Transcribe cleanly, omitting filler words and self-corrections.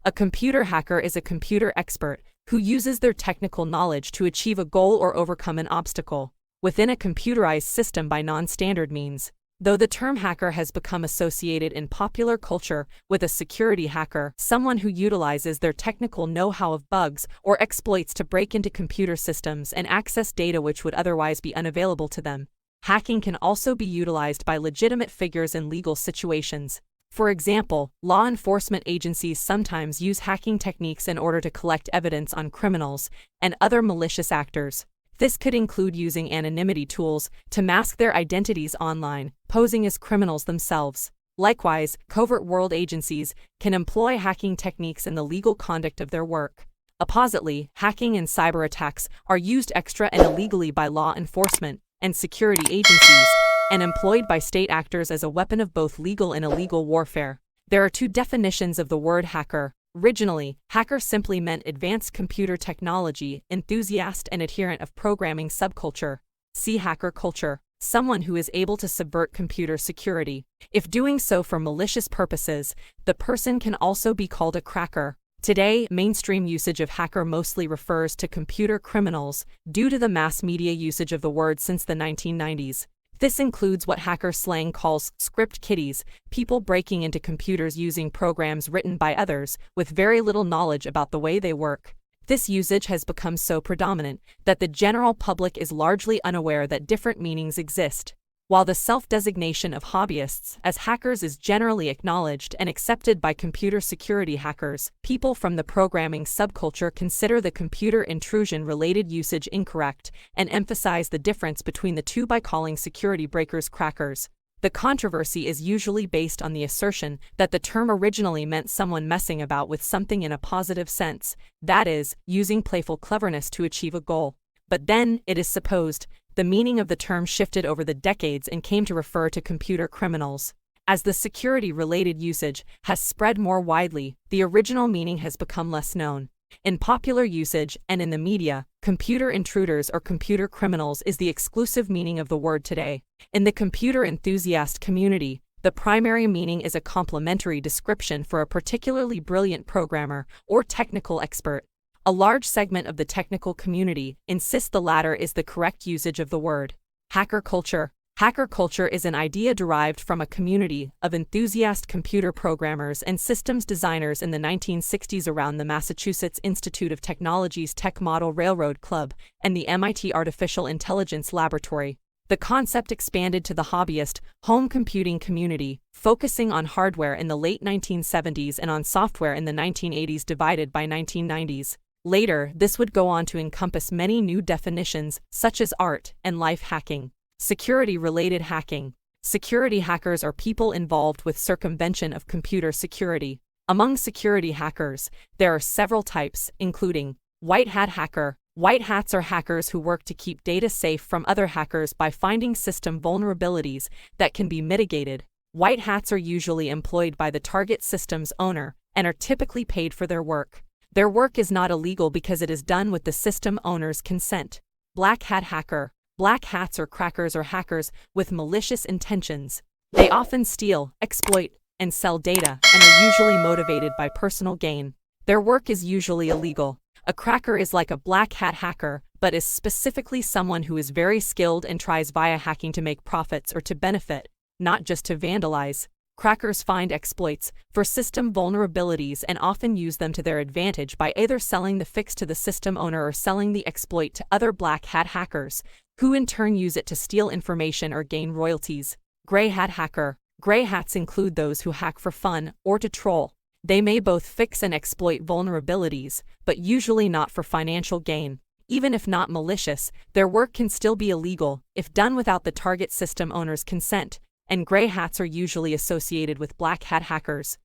A computer hacker is a computer expert who uses their technical knowledge to achieve a goal or overcome an obstacle within a computerized system by non-standard means. Though the term hacker has become associated in popular culture with a security hacker, someone who utilizes their technical know-how of bugs or exploits to break into computer systems and access data which would otherwise be unavailable to them. Hacking can also be utilized by legitimate figures in legal situations. For example, law enforcement agencies sometimes use hacking techniques in order to collect evidence on criminals and other malicious actors. This could include using anonymity tools to mask their identities online, posing as criminals themselves. Likewise, covert world agencies can employ hacking techniques in the legal conduct of their work. Oppositely, hacking and cyber attacks are used extra and illegally by law enforcement and security agencies, and employed by state actors as a weapon of both legal and illegal warfare. There are two definitions of the word hacker. Originally, hacker simply meant advanced computer technology enthusiast and adherent of programming subculture. See hacker culture, someone who is able to subvert computer security. If doing so for malicious purposes, the person can also be called a cracker. Today, mainstream usage of hacker mostly refers to computer criminals due to the mass media usage of the word since the 1990s. This includes what hacker slang calls script kiddies, people breaking into computers using programs written by others with very little knowledge about the way they work. This usage has become so predominant that the general public is largely unaware that different meanings exist. While the self-designation of hobbyists as hackers is generally acknowledged and accepted by computer security hackers, people from the programming subculture consider the computer intrusion-related usage incorrect and emphasize the difference between the two by calling security breakers crackers. The controversy is usually based on the assertion that the term originally meant someone messing about with something in a positive sense, that is, using playful cleverness to achieve a goal. But then, it is supposed, the meaning of the term shifted over the decades and came to refer to computer criminals. As the security-related usage has spread more widely, the original meaning has become less known. In popular usage and in the media, computer intruders or computer criminals is the exclusive meaning of the word today. In the computer enthusiast community, the primary meaning is a complimentary description for a particularly brilliant programmer or technical expert. A large segment of the technical community insists the latter is the correct usage of the word. Hacker culture. Hacker culture is an idea derived from a community of enthusiast computer programmers and systems designers in the 1960s around the Massachusetts Institute of Technology's Tech Model Railroad Club and the MIT Artificial Intelligence Laboratory. The concept expanded to the hobbyist, home computing community, focusing on hardware in the late 1970s and on software in the 1980s divided by 1990s. Later, this would go on to encompass many new definitions, such as art and life hacking. Security-related hacking. Security hackers are people involved with circumvention of computer security. Among security hackers, there are several types, including white hat hacker. White hats are hackers who work to keep data safe from other hackers by finding system vulnerabilities that can be mitigated. White hats are usually employed by the target system's owner and are typically paid for their work. Their work is not illegal because it is done with the system owner's consent. Black hat hacker. Black hats or crackers are hackers with malicious intentions. They often steal, exploit, and sell data and are usually motivated by personal gain. Their work is usually illegal. A cracker is like a black hat hacker, but is specifically someone who is very skilled and tries via hacking to make profits or to benefit, not just to vandalize. Crackers find exploits for system vulnerabilities and often use them to their advantage by either selling the fix to the system owner or selling the exploit to other black hat hackers, who in turn use it to steal information or gain royalties. Gray hat hacker. Gray hats include those who hack for fun or to troll. They may both fix and exploit vulnerabilities, but usually not for financial gain. Even if not malicious, their work can still be illegal if done without the target system owner's consent, and gray hats are usually associated with black hat hackers.